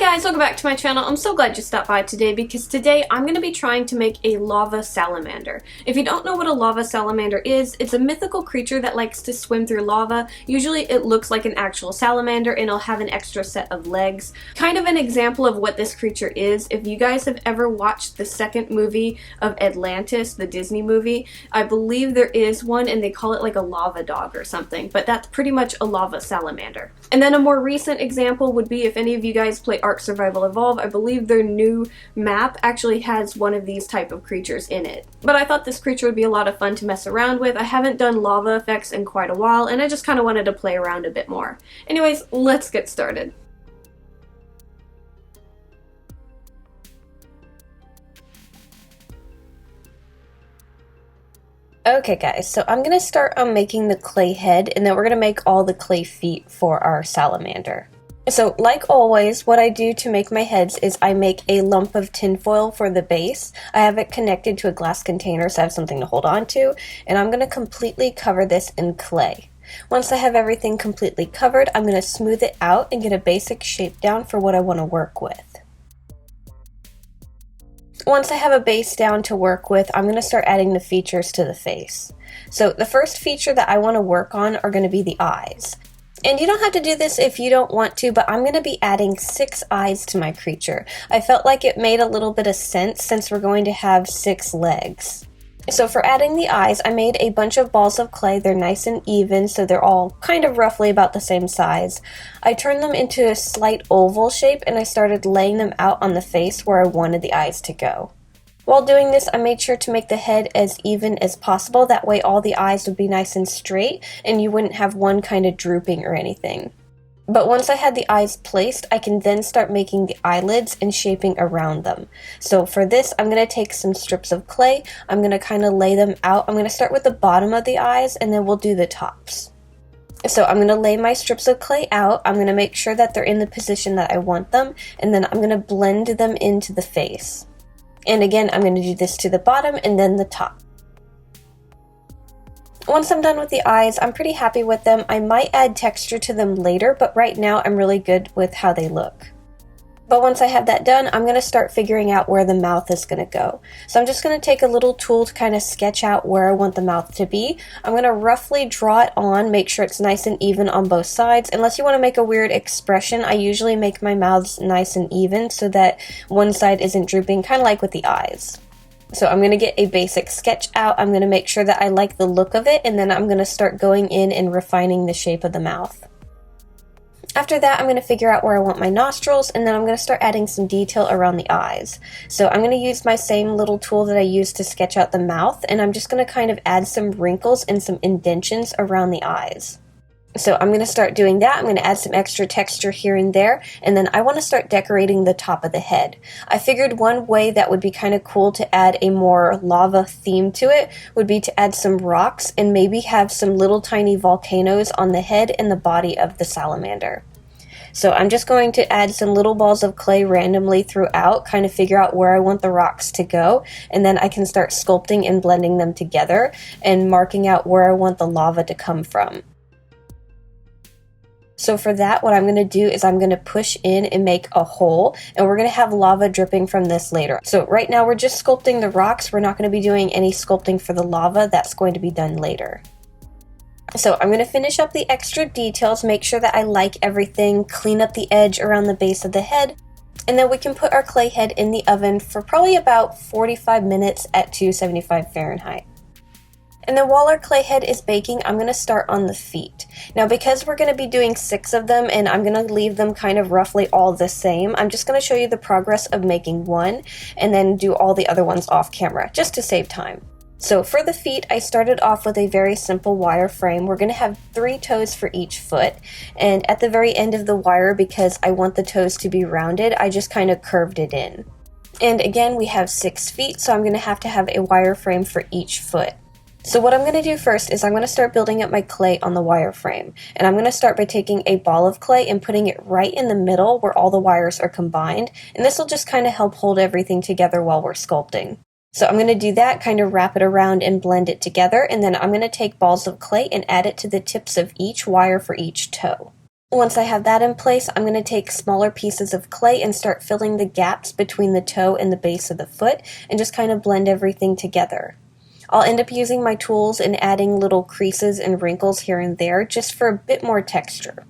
guys, welcome back to my channel. I'm so glad you stopped by today because today I'm going to be trying to make a lava salamander. If you don't know what a lava salamander is, it's a mythical creature that likes to swim through lava. Usually it looks like an actual salamander and it'll have an extra set of legs. Kind of an example of what this creature is. If you guys have ever watched the second movie of Atlantis, the Disney movie, I believe there is one and they call it like a lava dog or something, but that's pretty much a lava salamander. And then a more recent example would be if any of you guys play Ark Survival Evolve, I believe their new map actually has one of these type of creatures in it. But I thought this creature would be a lot of fun to mess around with. I haven't done lava effects in quite a while, and I just kind of wanted to play around a bit more. Anyways, let's get started. Okay guys, so I'm going to start on making the clay head, and then we're going to make all the clay feet for our salamander. So like always, what I do to make my heads is I make a lump of tinfoil for the base. I have it connected to a glass container so I have something to hold on to, and I'm going to completely cover this in clay. Once I have everything completely covered, I'm going to smooth it out and get a basic shape down for what I want to work with. Once I have a base down to work with, I'm going to start adding the features to the face. So the first feature that I want to work on are going to be the eyes. And you don't have to do this if you don't want to, but I'm going to be adding 6 eyes to my creature. I felt like it made a little bit of sense since we're going to have 6 legs. So for adding the eyes, I made a bunch of balls of clay. They're nice and even, so they're all kind of roughly about the same size. I turned them into a slight oval shape and I started laying them out on the face where I wanted the eyes to go. While doing this, I made sure to make the head as even as possible. That way all the eyes would be nice and straight and you wouldn't have one kind of drooping or anything. But once I had the eyes placed, I can then start making the eyelids and shaping around them. So for this, I'm going to take some strips of clay. I'm going to kind of lay them out. I'm going to start with the bottom of the eyes and then we'll do the tops. So I'm going to lay my strips of clay out. I'm going to make sure that they're in the position that I want them, and then I'm going to blend them into the face. And again, I'm going to do this to the bottom and then the top. Once I'm done with the eyes, I'm pretty happy with them. I might add texture to them later, but right now I'm really good with how they look. But once I have that done, I'm going to start figuring out where the mouth is going to go. So I'm just going to take a little tool to kind of sketch out where I want the mouth to be. I'm going to roughly draw it on, make sure it's nice and even on both sides. Unless you want to make a weird expression, I usually make my mouths nice and even so that one side isn't drooping, kind of like with the eyes. So I'm going to get a basic sketch out. I'm going to make sure that I like the look of it, and then I'm going to start going in and refining the shape of the mouth. After that, I'm going to figure out where I want my nostrils, and then I'm going to start adding some detail around the eyes. So I'm going to use my same little tool that I used to sketch out the mouth, and I'm just going to kind of add some wrinkles and some indentions around the eyes. So I'm going to start doing that. I'm going to add some extra texture here and there, and then I want to start decorating the top of the head. I figured one way that would be kind of cool to add a more lava theme to it would be to add some rocks and maybe have some little tiny volcanoes on the head and the body of the salamander. So I'm just going to add some little balls of clay randomly throughout, kind of figure out where I want the rocks to go, and then I can start sculpting and blending them together and marking out where I want the lava to come from. So for that, what I'm going to do is I'm going to push in and make a hole, and we're going to have lava dripping from this later. So right now we're just sculpting the rocks. We're not going to be doing any sculpting for the lava. That's going to be done later. So I'm going to finish up the extra details, make sure that I like everything, clean up the edge around the base of the head, and then we can put our clay head in the oven for probably about 45 minutes at 275 Fahrenheit. And then while our clay head is baking, I'm going to start on the feet. Now because we're going to be doing 6 of them and I'm going to leave them kind of roughly all the same, I'm just going to show you the progress of making one and then do all the other ones off camera, just to save time. So for the feet, I started off with a very simple wire frame. We're going to have 3 toes for each foot, and at the very end of the wire, because I want the toes to be rounded, I just kind of curved it in. And again, we have 6 feet, so I'm going to have a wire frame for each foot. So what I'm going to do first is I'm going to start building up my clay on the wire frame. And I'm going to start by taking a ball of clay and putting it right in the middle where all the wires are combined. And this will just kind of help hold everything together while we're sculpting. So I'm going to do that, kind of wrap it around and blend it together. And then I'm going to take balls of clay and add it to the tips of each wire for each toe. Once I have that in place, I'm going to take smaller pieces of clay and start filling the gaps between the toe and the base of the foot and just kind of blend everything together. I'll end up using my tools and adding little creases and wrinkles here and there just for a bit more texture.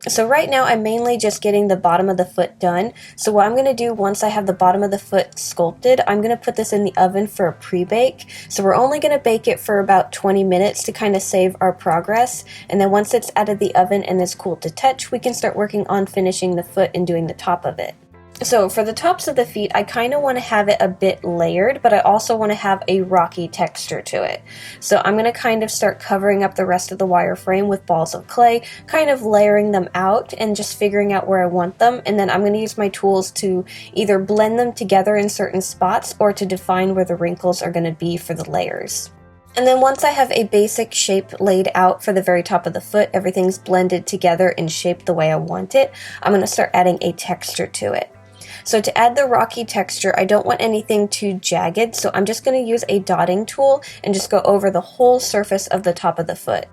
So right now I'm mainly just getting the bottom of the foot done. So what I'm going to do once I have the bottom of the foot sculpted, I'm going to put this in the oven for a pre-bake. So we're only going to bake it for about 20 minutes to kind of save our progress. And then once it's out of the oven and is cool to touch, we can start working on finishing the foot and doing the top of it. So for the tops of the feet, I kind of want to have it a bit layered, but I also want to have a rocky texture to it. So I'm going to kind of start covering up the rest of the wireframe with balls of clay, kind of layering them out and just figuring out where I want them. And then I'm going to use my tools to either blend them together in certain spots or to define where the wrinkles are going to be for the layers. And then once I have a basic shape laid out for the very top of the foot, everything's blended together and shaped the way I want it, I'm going to start adding a texture to it. So to add the rocky texture, I don't want anything too jagged, so I'm just going to use a dotting tool and just go over the whole surface of the top of the foot.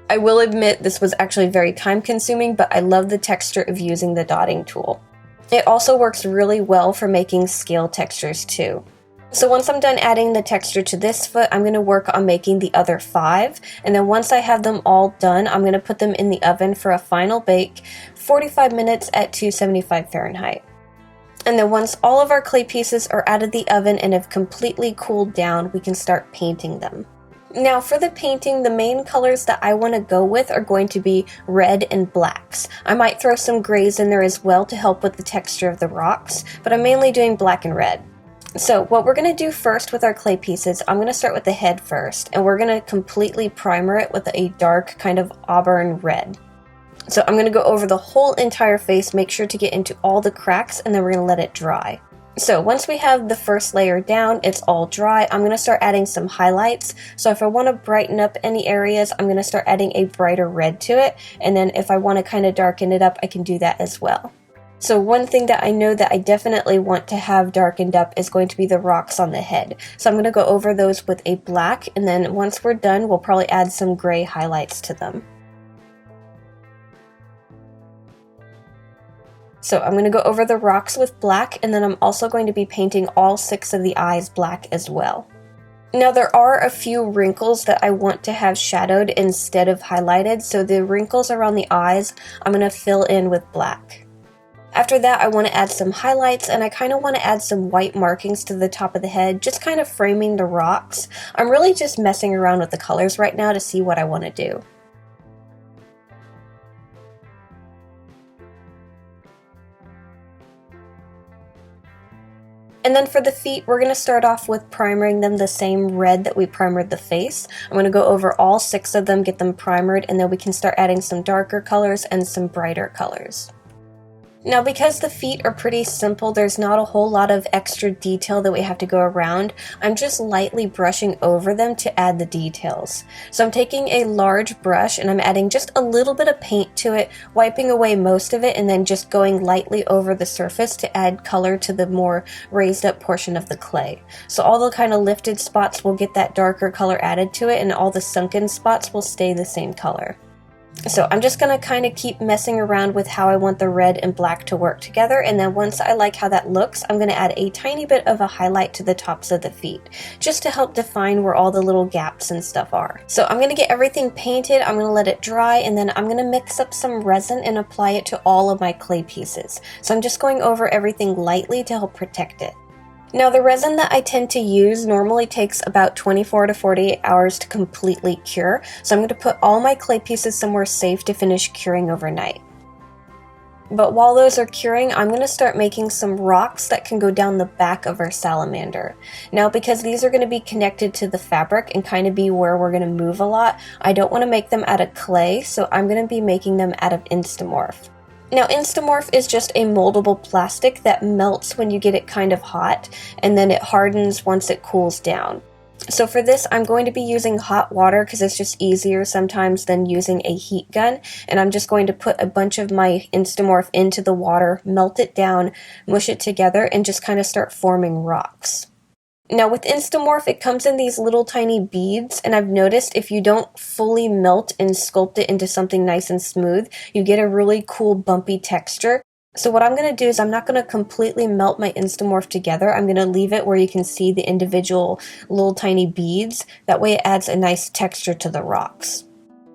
I will admit this was actually very time consuming, but I love the texture of using the dotting tool. It also works really well for making scale textures too. So once I'm done adding the texture to this foot, I'm going to work on making the other 5, and then once I have them all done, I'm going to put them in the oven for a final bake, 45 minutes at 275 Fahrenheit. And then once all of our clay pieces are out of the oven and have completely cooled down, we can start painting them. Now for the painting, the main colors that I want to go with are going to be red and blacks. I might throw some grays in there as well to help with the texture of the rocks, but I'm mainly doing black and red. So what we're going to do first with our clay pieces, I'm going to start with the head first, and we're going to completely primer it with a dark kind of auburn red. So I'm going to go over the whole entire face, make sure to get into all the cracks, and then we're going to let it dry. So once we have the first layer down, it's all dry, I'm going to start adding some highlights. So if I want to brighten up any areas, I'm going to start adding a brighter red to it, and then if I want to kind of darken it up, I can do that as well. So one thing that I know that I definitely want to have darkened up is going to be the rocks on the head. So I'm going to go over those with a black, and then once we're done, we'll probably add some gray highlights to them. So I'm going to go over the rocks with black, and then I'm also going to be painting all 6 of the eyes black as well. Now there are a few wrinkles that I want to have shadowed instead of highlighted, so the wrinkles around the eyes I'm going to fill in with black. After that, I want to add some highlights, and I kind of want to add some white markings to the top of the head, just kind of framing the rocks. I'm really just messing around with the colors right now to see what I want to do. And then for the feet, we're going to start off with primering them the same red that we primered the face. I'm going to go over all 6 of them, get them primered, and then we can start adding some darker colors and some brighter colors. Now because the feet are pretty simple, there's not a whole lot of extra detail that we have to go around. I'm just lightly brushing over them to add the details. So I'm taking a large brush and I'm adding just a little bit of paint to it, wiping away most of it, and then just going lightly over the surface to add color to the more raised up portion of the clay. So all the kind of lifted spots will get that darker color added to it, and all the sunken spots will stay the same color. So I'm just going to kind of keep messing around with how I want the red and black to work together, and then once I like how that looks, I'm going to add a tiny bit of a highlight to the tops of the feet, just to help define where all the little gaps and stuff are. So I'm going to get everything painted, I'm going to let it dry, and then I'm going to mix up some resin and apply it to all of my clay pieces. So I'm just going over everything lightly to help protect it. Now the resin that I tend to use normally takes about 24 to 48 hours to completely cure, so I'm going to put all my clay pieces somewhere safe to finish curing overnight. But while those are curing, I'm going to start making some rocks that can go down the back of our salamander. Now because these are going to be connected to the fabric and kind of be where we're going to move a lot, I don't want to make them out of clay, so I'm going to be making them out of Instamorph. Now Instamorph is just a moldable plastic that melts when you get it kind of hot, and then it hardens once it cools down. So for this, I'm going to be using hot water because it's just easier sometimes than using a heat gun, and I'm just going to put a bunch of my Instamorph into the water, melt it down, mush it together, and just kind of start forming rocks. Now with Instamorph, it comes in these little tiny beads, and I've noticed if you don't fully melt and sculpt it into something nice and smooth, you get a really cool bumpy texture. So what I'm going to do is I'm not going to completely melt my Instamorph together. I'm going to leave it where you can see the individual little tiny beads. That way it adds a nice texture to the rocks.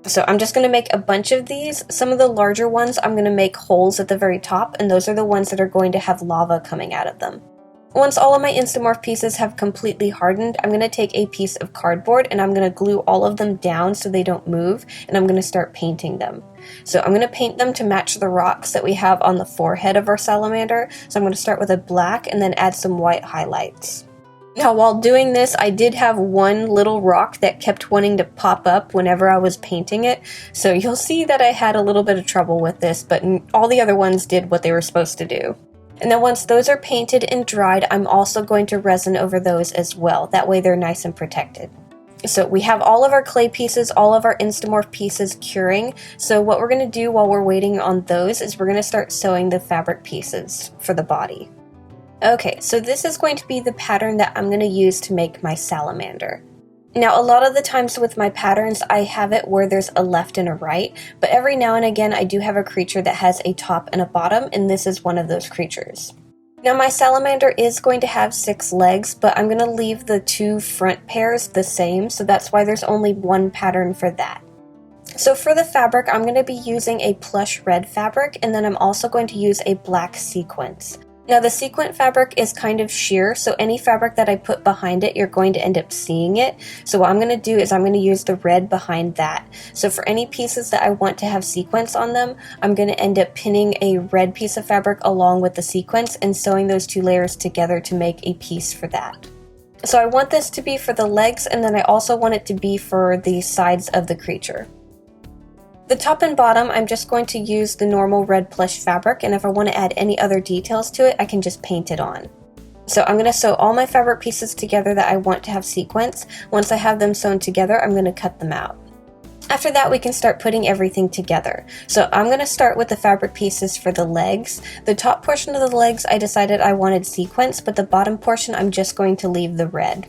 So I'm just going to make a bunch of these. Some of the larger ones I'm going to make holes at the very top, and those are the ones that are going to have lava coming out of them. Once all of my Instamorph pieces have completely hardened, I'm going to take a piece of cardboard and I'm going to glue all of them down so they don't move, and I'm going to start painting them. So I'm going to paint them to match the rocks that we have on the forehead of our salamander. So I'm going to start with a black and then add some white highlights. Now while doing this, I did have one little rock that kept wanting to pop up whenever I was painting it, so you'll see that I had a little bit of trouble with this, but all the other ones did what they were supposed to do. And then once those are painted and dried, I'm also going to resin over those as well. That way they're nice and protected. So we have all of our clay pieces, all of our Instamorph pieces curing. So what we're going to do while we're waiting on those is we're going to start sewing the fabric pieces for the body. Okay, so this is going to be the pattern that I'm going to use to make my salamander. Now, a lot of the times with my patterns, I have it where there's a left and a right, but every now and again I do have a creature that has a top and a bottom, and this is one of those creatures. Now, my salamander is going to have 6 legs, but I'm going to leave the 2 front pairs the same, so that's why there's only one pattern for that. So for the fabric, I'm going to be using a plush red fabric, and then I'm also going to use a black sequence. Now the sequin fabric is kind of sheer, so any fabric that I put behind it, you're going to end up seeing it. So what I'm going to do is I'm going to use the red behind that. So for any pieces that I want to have sequins on them, I'm going to end up pinning a red piece of fabric along with the sequins and sewing those 2 layers together to make a piece for that. So I want this to be for the legs, and then I also want it to be for the sides of the creature. The top and bottom, I'm just going to use the normal red plush fabric, and if I want to add any other details to it, I can just paint it on. So I'm going to sew all my fabric pieces together that I want to have sequins. Once I have them sewn together, I'm going to cut them out. After that, we can start putting everything together. So I'm going to start with the fabric pieces for the legs. The top portion of the legs, I decided I wanted sequins, but the bottom portion, I'm just going to leave the red.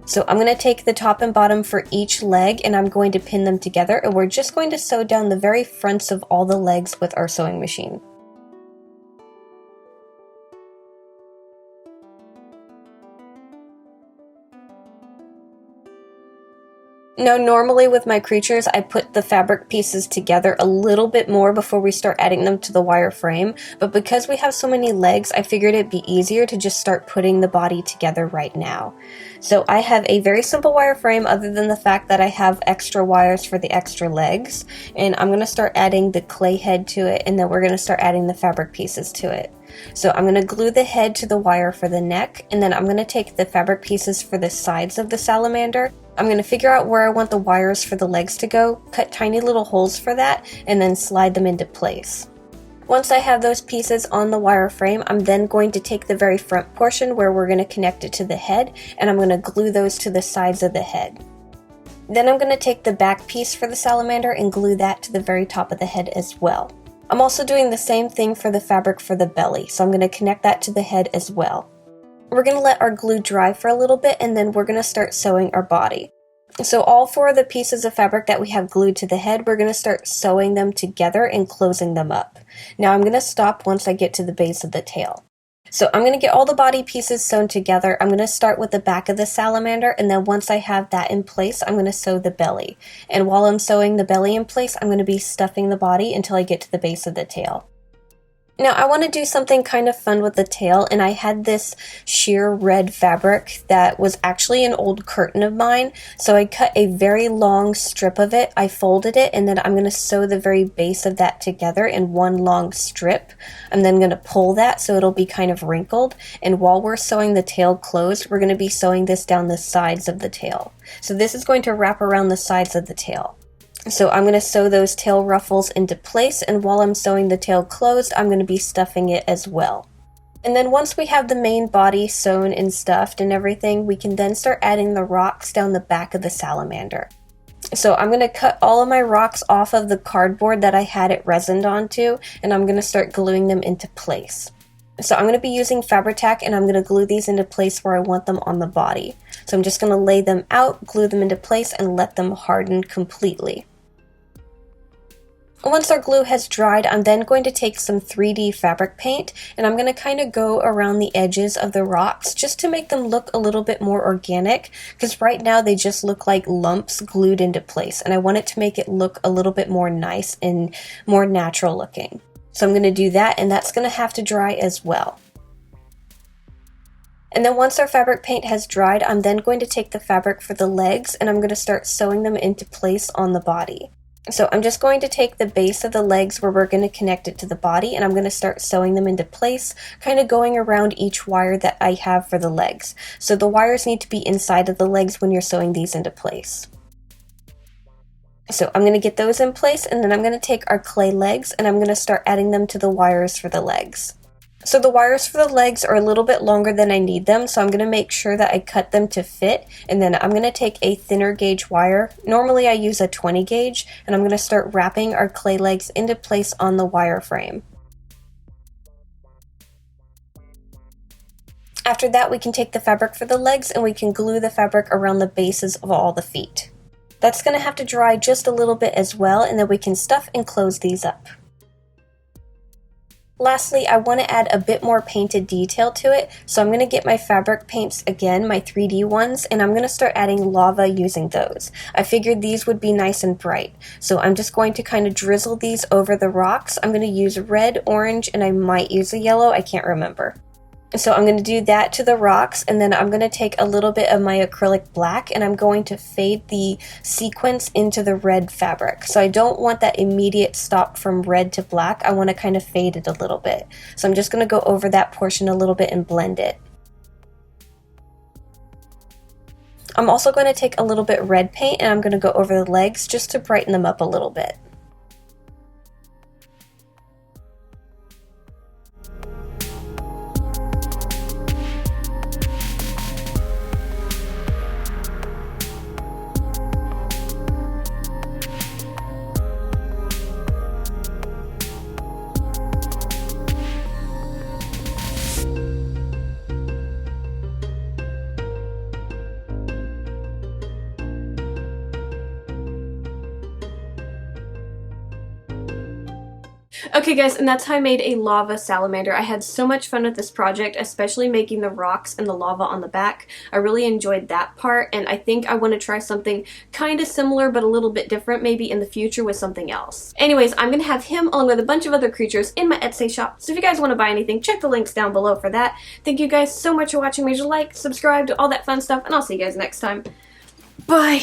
So I'm going to take the top and bottom for each leg, and I'm going to pin them together, and we're just going to sew down the very fronts of all the legs with our sewing machine. Now normally with my creatures, I put the fabric pieces together a little bit more before we start adding them to the wire frame, but because we have so many legs, I figured it'd be easier to just start putting the body together right now. So I have a very simple wire frame other than the fact that I have extra wires for the extra legs, and I'm going to start adding the clay head to it, and then we're going to start adding the fabric pieces to it. So I'm going to glue the head to the wire for the neck, and then I'm going to take the fabric pieces for the sides of the salamander. I'm going to figure out where I want the wires for the legs to go, cut tiny little holes for that, and then slide them into place. Once I have those pieces on the wire frame, I'm then going to take the very front portion where we're going to connect it to the head, and I'm going to glue those to the sides of the head. Then I'm going to take the back piece for the salamander and glue that to the very top of the head as well. I'm also doing the same thing for the fabric for the belly, so I'm going to connect that to the head as well. We're going to let our glue dry for a little bit, and then we're going to start sewing our body. So all 4 of the pieces of fabric that we have glued to the head, we're going to start sewing them together and closing them up. Now I'm going to stop once I get to the base of the tail. So I'm going to get all the body pieces sewn together. I'm going to start with the back of the salamander, and then once I have that in place, I'm going to sew the belly. And while I'm sewing the belly in place, I'm going to be stuffing the body until I get to the base of the tail. Now I want to do something kind of fun with the tail, and I had this sheer red fabric that was actually an old curtain of mine, so I cut a very long strip of it, I folded it, and then I'm going to sew the very base of that together in one long strip. I'm then going to pull that so it'll be kind of wrinkled, and while we're sewing the tail closed, we're going to be sewing this down the sides of the tail. So this is going to wrap around the sides of the tail. So I'm going to sew those tail ruffles into place, and while I'm sewing the tail closed, I'm going to be stuffing it as well. And then once we have the main body sewn and stuffed and everything, we can then start adding the rocks down the back of the salamander. So I'm going to cut all of my rocks off of the cardboard that I had it resined onto, and I'm going to start gluing them into place. So I'm going to be using Fabri-Tac, and I'm going to glue these into place where I want them on the body. So I'm just going to lay them out, glue them into place, and let them harden completely. Once our glue has dried, I'm then going to take some 3D fabric paint, and I'm going to kind of go around the edges of the rocks just to make them look a little bit more organic, because right now they just look like lumps glued into place, and I want it to make it look a little bit more nice and more natural looking. So I'm going to do that, and that's going to have to dry as well. And then once our fabric paint has dried, I'm then going to take the fabric for the legs, and I'm going to start sewing them into place on the body. So I'm just going to take the base of the legs where we're going to connect it to the body, and I'm going to start sewing them into place, kind of going around each wire that I have for the legs. So the wires need to be inside of the legs when you're sewing these into place. So I'm going to get those in place, and then I'm going to take our clay legs and I'm going to start adding them to the wires for the legs. So the wires for the legs are a little bit longer than I need them, so I'm going to make sure that I cut them to fit, and then I'm going to take a thinner gauge wire. Normally I use a 20 gauge, and I'm going to start wrapping our clay legs into place on the wire frame. After that, we can take the fabric for the legs and we can glue the fabric around the bases of all the feet. That's going to have to dry just a little bit as well, and then we can stuff and close these up. Lastly, I want to add a bit more painted detail to it, so I'm going to get my fabric paints again, my 3D ones, and I'm going to start adding lava using those. I figured these would be nice and bright, so I'm just going to kind of drizzle these over the rocks. I'm going to use red, orange, and I might use a yellow, I can't remember. So I'm going to do that to the rocks, and then I'm going to take a little bit of my acrylic black and I'm going to fade the sequins into the red fabric. So I don't want that immediate stop from red to black. I want to kind of fade it a little bit. So I'm just going to go over that portion a little bit and blend it. I'm also going to take a little bit red paint and I'm going to go over the legs just to brighten them up a little bit. Okay guys, and that's how I made a lava salamander. I had so much fun with this project, especially making the rocks and the lava on the back. I really enjoyed that part, and I think I want to try something kind of similar but a little bit different maybe in the future with something else. Anyways, I'm going to have him along with a bunch of other creatures in my Etsy shop, so if you guys want to buy anything, check the links down below for that. Thank you guys so much for watching. Make sure to like, subscribe, do all that fun stuff, and I'll see you guys next time. Bye!